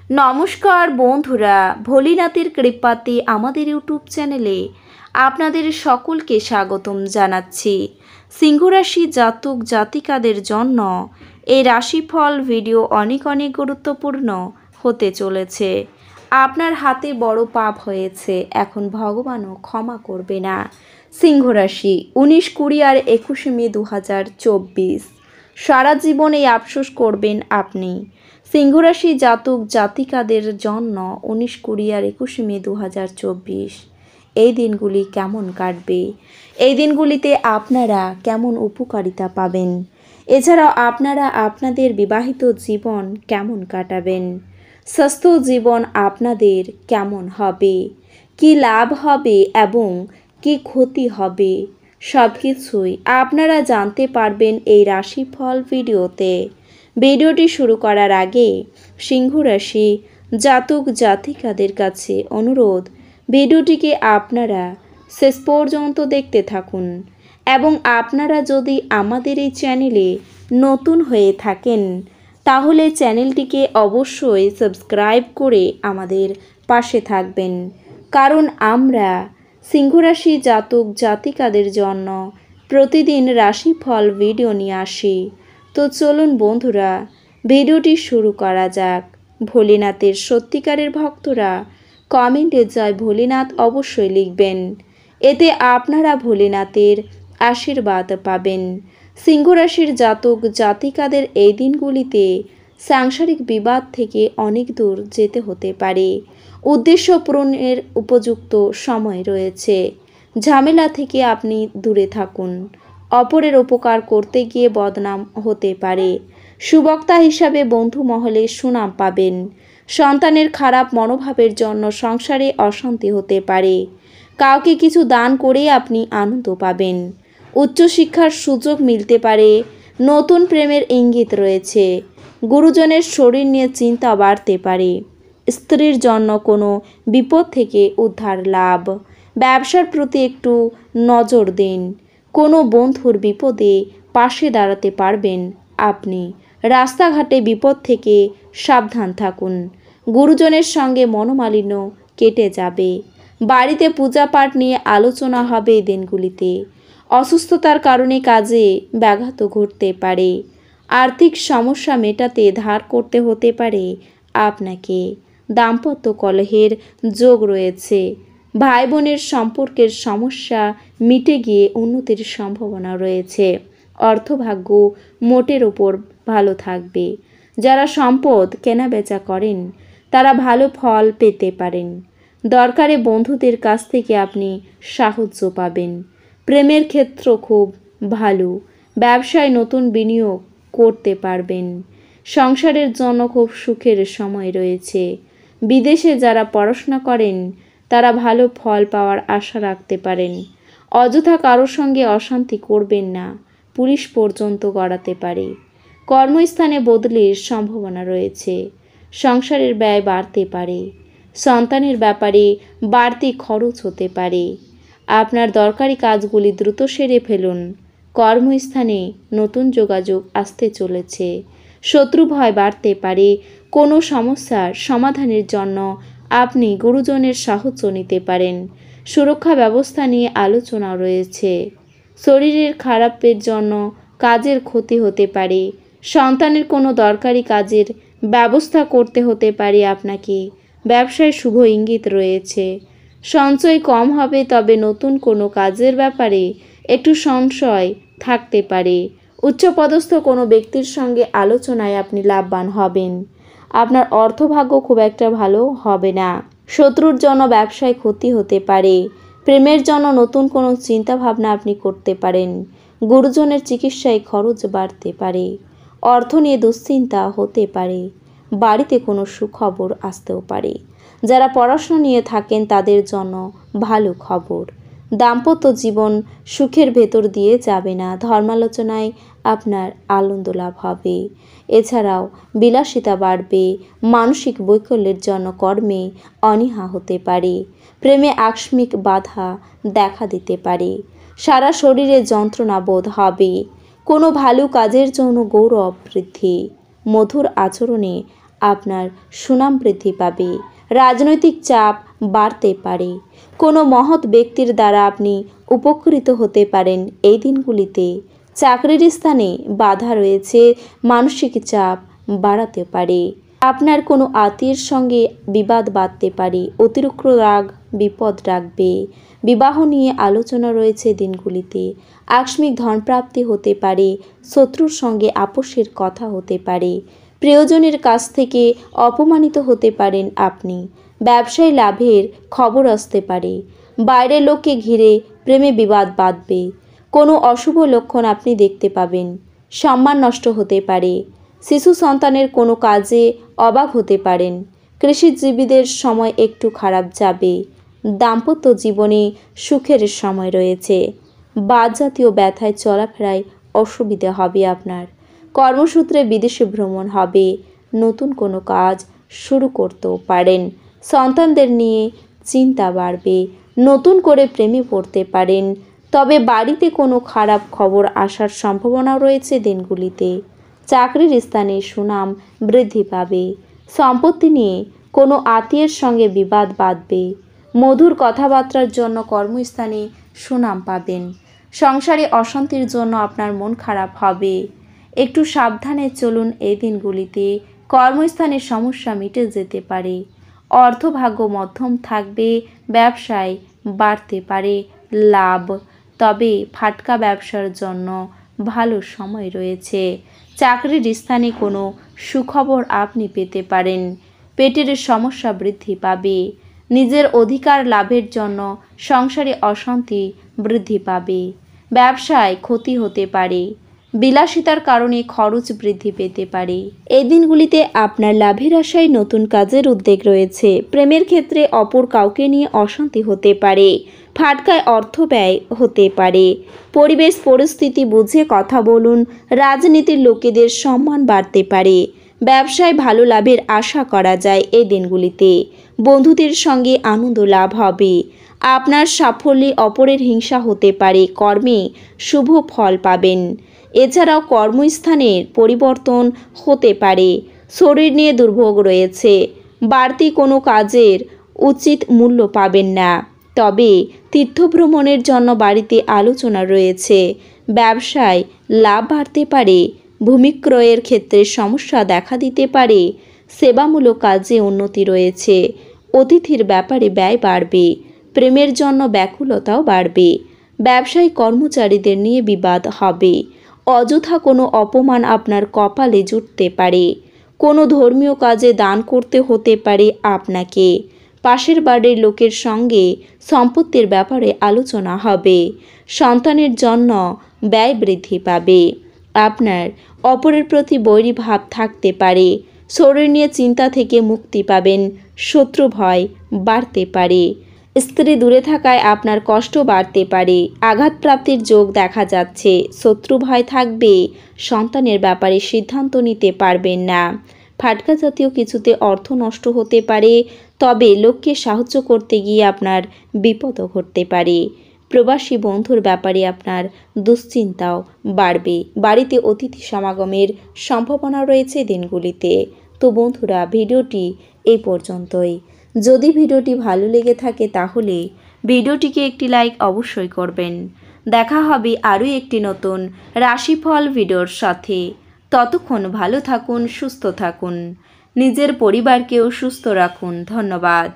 নমস্কার বন্ধুরা, ভোলিনাথের কৃপাতে আমাদের ইউটিউব চ্যানেলে আপনাদের সকলকে স্বাগতম জানাচ্ছি। সিংহরাশি জাতক জাতিকাদের জন্য এই রাশিফল ভিডিও অনেক গুরুত্বপূর্ণ হতে চলেছে। আপনার হাতে বড় পাপ হয়েছে, এখন ভগবানও ক্ষমা করবে না। সিংহরাশি 19, 20 আর 21 মে 2024 সারা জীবন এই আফসোস করবেন আপনি। সিংহরাশি জাতক জাতিকাদের জন্য 19, 20 আর 21 মে 2024 এই দিনগুলি কেমন কাটবে, এই দিনগুলিতে আপনারা কেমন উপকারিতা পাবেন, এছাড়াও আপনারা আপনাদের বিবাহিত জীবন কেমন কাটাবেন, স্বাস্থ্য জীবন আপনাদের কেমন হবে, কি লাভ হবে এবং কি ক্ষতি হবে, সব কিছুই আপনারা জানতে পারবেন এই রাশিফল ভিডিওতে। ভিডিওটি শুরু করার আগে সিংহরাশি জাতক জাতিকাদের কাছে অনুরোধ, ভিডিওটিকে আপনারা শেষ পর্যন্ত দেখতে থাকুন এবং আপনারা যদি আমাদের এই চ্যানেলে নতুন হয়ে থাকেন তাহলে চ্যানেলটিকে অবশ্যই সাবস্ক্রাইব করে আমাদের পাশে থাকবেন, কারণ আমরা সিংহরাশি জাতক জাতিকাদের জন্য প্রতিদিন রাশিফল ভিডিও নিয়ে আসি। তো চলুন বন্ধুরা, ভিডিওটি শুরু করা যাক। ভোলেনাথের সত্যিকারের ভক্তরা কমেন্টে জয় ভোলেনাথ অবশ্যই লিখবেন, এতে আপনারা ভোলেনাথের আশীর্বাদ পাবেন। সিংহরাশির জাতক জাতিকাদের এই দিনগুলিতে সাংসারিক বিবাদ থেকে অনেক দূর যেতে হতে পারে। উদ্দেশ্য পূরণের উপযুক্ত সময় রয়েছে। ঝামেলা থেকে আপনি দূরে থাকুন। অপরের উপকার করতে গিয়ে বদনাম হতে পারে। সুবক্তা হিসাবে বন্ধু মহলে সুনাম পাবেন। সন্তানের খারাপ মনোভাবের জন্য সংসারে অশান্তি হতে পারে। কাউকে কিছু দান করে আপনি আনন্দ পাবেন। উচ্চশিক্ষার সুযোগ মিলতে পারে। নতুন প্রেমের ইঙ্গিত রয়েছে। গুরুজনের শরীর নিয়ে চিন্তা বাড়তে পারে। স্ত্রীর জন্য কোনো বিপদ থেকে উদ্ধার লাভ। ব্যবসার প্রতি একটু নজর দিন। কোনো বন্ধুর বিপদে পাশে দাঁড়াতে পারবেন আপনি। রাস্তাঘাটে বিপদ থেকে সাবধান থাকুন। গুরুজনের সঙ্গে মনোমালিন্য কেটে যাবে। বাড়িতে পূজাপাঠ নিয়ে আলোচনা হবে এই দিনগুলিতে। অসুস্থতার কারণে কাজে ব্যাঘাত ঘটতে পারে। আর্থিক সমস্যা মেটাতে ধার করতে হতে পারে আপনাকে। দাম্পত্য কলহের যোগ রয়েছে। ভাই বোনের সম্পর্কের সমস্যা মিটে গিয়ে উন্নতির সম্ভাবনা রয়েছে। অর্থভাগ্য মোটের ওপর ভালো থাকবে। যারা সম্পদ কেনাবেচা করেন তারা ভালো ফল পেতে পারেন। দরকারে বন্ধুদের কাছ থেকে আপনি সাহায্য পাবেন। প্রেমের ক্ষেত্র খুব ভালো। ব্যবসায় নতুন বিনিয়োগ করতে পারবেন। সংসারের জন্য খুব সুখের সময় রয়েছে। বিদেশে যারা পড়াশোনা করেন তারা ভালো ফল পাওয়ার আশা রাখতে পারেন। অযথা কারোর সঙ্গে অশান্তি করবেন না, পুলিশ পর্যন্ত গড়াতে পারে। কর্মস্থানে বদলির সম্ভাবনা রয়েছে। সংসারের ব্যয় বাড়তে পারে। সন্তানের ব্যাপারে বাড়তি খরচ হতে পারে। আপনার দরকারি কাজগুলি দ্রুত সেরে ফেলুন। কর্মস্থানে নতুন যোগাযোগ আসতে চলেছে। শত্রু ভয় বাড়তে পারে। কোনো সমস্যার সমাধানের জন্য আপনি গুরুজনের সাহায্য নিতে পারেন। সুরক্ষা ব্যবস্থা নিয়ে আলোচনা রয়েছে। শরীরের খারাপের জন্য কাজের ক্ষতি হতে পারে। সন্তানের কোনো দরকারি কাজের ব্যবস্থা করতে হতে পারে আপনাকে। ব্যবসায় শুভ ইঙ্গিত রয়েছে। সঞ্চয় কম হবে, তবে নতুন কোনো কাজের ব্যাপারে একটু সংশয় থাকতে পারে। উচ্চপদস্থ কোনো ব্যক্তির সঙ্গে আলোচনায় আপনি লাভবান হবেন। আপনার অর্থভাগ্য খুব একটা ভালো হবে না। শত্রুর জন্য ব্যবসায় ক্ষতি হতে পারে। প্রেমের জন্য নতুন কোনো চিন্তাভাবনা আপনি করতে পারেন। গুরুজনের চিকিৎসায় খরচ বাড়তে পারে। অর্থ নিয়ে দুশ্চিন্তা হতে পারে। বাড়িতে কোনো সুখবর আসতেও পারে। যারা পড়াশোনা নিয়ে থাকেন তাদের জন্য ভালো খবর। দাম্পত্য জীবন সুখের ভেতর দিয়ে যাবে না। ধর্মালোচনায় আপনার আনন্দ লাভ হবে। এছাড়াও বিলাসিতা বাড়বে। মানসিক বৈকল্যের জন্য কর্মে অনীহা হতে পারে। প্রেমে আকস্মিক বাধা দেখা দিতে পারে। সারা শরীরে যন্ত্রণা বোধ হবে। কোনো ভালো কাজের জন্য গৌরব বৃদ্ধি। মধুর আচরণে আপনার সুনাম বৃদ্ধি পাবে। রাজনৈতিক চাপ বাড়তে পারে। কোনো মহৎ ব্যক্তির দ্বারা আপনি উপকৃত হতে পারেন এই দিনগুলিতে। চাকরির স্থানে বাধা রয়েছে, মানসিক চাপ বাড়াতে পারে। আপনার কোনো আত্মীয়ের সঙ্গে বিবাদ বাঁধতে পারে, অতিরিক্ত রাগ বিপদ রাখবে। বিবাহ নিয়ে আলোচনা রয়েছে দিনগুলিতে। আকস্মিক ধনপ্রাপ্তি হতে পারে, শত্রুর সঙ্গে আপোষের কথা হতে পারে। প্রিয়জনের কাছ থেকে অপমানিত হতে পারেন আপনি। ব্যবসায় লাভের খবর আসতে পারে। বাইরের লোককে ঘিরে প্রেমে বিবাদ বাঁধবে। কোনো অশুভ লক্ষণ আপনি দেখতে পাবেন। সম্মান নষ্ট হতে পারে। শিশু সন্তানের কোনো কাজে অবাক হতে পারেন। কৃষিজীবীদের সময় একটু খারাপ যাবে। দাম্পত্য জীবনে সুখের সময় রয়েছে। বাতজাতীয় ব্যথায় চলাফেরায় অসুবিধা হবে আপনার। কর্মসূত্রে বিদেশে ভ্রমণ হবে। নতুন কোনো কাজ শুরু করতেও পারেন। সন্তানদের নিয়ে চিন্তা বাড়বে। নতুন করে প্রেমে পড়তে পারেন। তবে বাড়িতে কোনো খারাপ খবর আসার সম্ভাবনাও রয়েছে দিনগুলিতে। চাকরির স্থানে সুনাম বৃদ্ধি পাবে। সম্পত্তি নিয়ে কোনো আত্মীয়ের সঙ্গে বিবাদ বাঁধবে। মধুর কথাবার্তার জন্য কর্মস্থানে সুনাম পাবেন। সংসারে অশান্তির জন্য আপনার মন খারাপ হবে। একটু সাবধানে চলুন এই দিনগুলিতে। কর্মস্থানের সমস্যা মিটে যেতে পারে। অর্থভাগ্য মধ্যম থাকবে। ব্যবসায় বাড়তে পারে লাভ। তবে ফাটকা ব্যবসার জন্য ভালো সময় রয়েছে। চাকরির স্থানে কোনো সুখবর আপনি পেতে পারেন। পেটের সমস্যা বৃদ্ধি পাবে। নিজের অধিকার লাভের জন্য সংসারে অশান্তি বৃদ্ধি পাবে। ব্যবসায় ক্ষতি হতে পারে। বিলাসিতার কারণে খরচ বৃদ্ধি পেতে পারে। এই দিনগুলিতে আপনার লাভের আশায় নতুন কাজের উদ্যোগ রয়েছে। প্রেমের ক্ষেত্রে অপর কাউকে নিয়ে অশান্তি হতে পারে। ফাটকায় অর্থ ব্যয় হতে পারে। পরিবেশ পরিস্থিতি বুঝে কথা বলুন। রাজনীতির লোকেদের সম্মান বাড়তে পারে। ব্যবসায় ভালো লাভের আশা করা যায় এই দিনগুলিতে। বন্ধুদের সঙ্গে আনন্দ লাভ হবে। আপনার সাফল্যে অপরের হিংসা হতে পারে। কর্মে শুভ ফল পাবেন। এছাড়াও কর্মস্থানের পরিবর্তন হতে পারে। শরীর নিয়ে দুর্ভোগ রয়েছে। বাড়তি কোনো কাজের উচিত মূল্য পাবেন না। তবে তীর্থভ্রমণের জন্য বাড়িতে আলোচনা রয়েছে। ব্যবসায় লাভ বাড়তে পারে। ভূমি ক্রয়ের ক্ষেত্রে সমস্যা দেখা দিতে পারে। সেবামূলক কাজে উন্নতি রয়েছে। অতিথির ব্যাপারে ব্যয় বাড়বে। প্রেমের জন্য ব্যাকুলতাও বাড়বে। ব্যবসায়ী কর্মচারীদের নিয়ে বিবাদ হবে। অযথা কোনো অপমান আপনার কপালে জুটতে পারে। কোনো ধর্মীয় কাজে দান করতে হতে পারে আপনাকে। পাশের বাড়ির লোকের সঙ্গে সম্পত্তির ব্যাপারে আলোচনা হবে। সন্তানের জন্য ব্যয় বৃদ্ধি পাবে। আপনার অপরের প্রতি বৈরী ভাব থাকতে পারে। শরীর নিয়ে চিন্তা থেকে মুক্তি পাবেন। শত্রু ভয় বাড়তে পারে। স্ত্রী দূরে থাকায় আপনার কষ্ট বাড়তে পারে। আঘাতপ্রাপ্তির যোগ দেখা যাচ্ছে। শত্রু ভয় থাকবে। সন্তানের ব্যাপারে সিদ্ধান্ত নিতে পারবেন না। ফাটকা জাতীয় কিছুতে অর্থ নষ্ট হতে পারে। তবে লোককে সাহায্য করতে গিয়ে আপনার বিপদও ঘটতে পারে। প্রবাসী বন্ধুর ব্যাপারে আপনার দুশ্চিন্তাও বাড়বে। বাড়িতে অতিথি সমাগমের সম্ভাবনা রয়েছে দিনগুলিতে। তো বন্ধুরা, ভিডিওটি এই পর্যন্তই। যদি ভিডিওটি ভালো লেগে থাকে তাহলে ভিডিওটিকে একটি লাইক অবশ্যই করবেন। দেখা হবে আরও একটি নতুন রাশিফল ভিডিওর সাথে। ততক্ষণ ভালো থাকুন, সুস্থ থাকুন। নিজের পরিবারকেও সুস্থ রাখুন। ধন্যবাদ।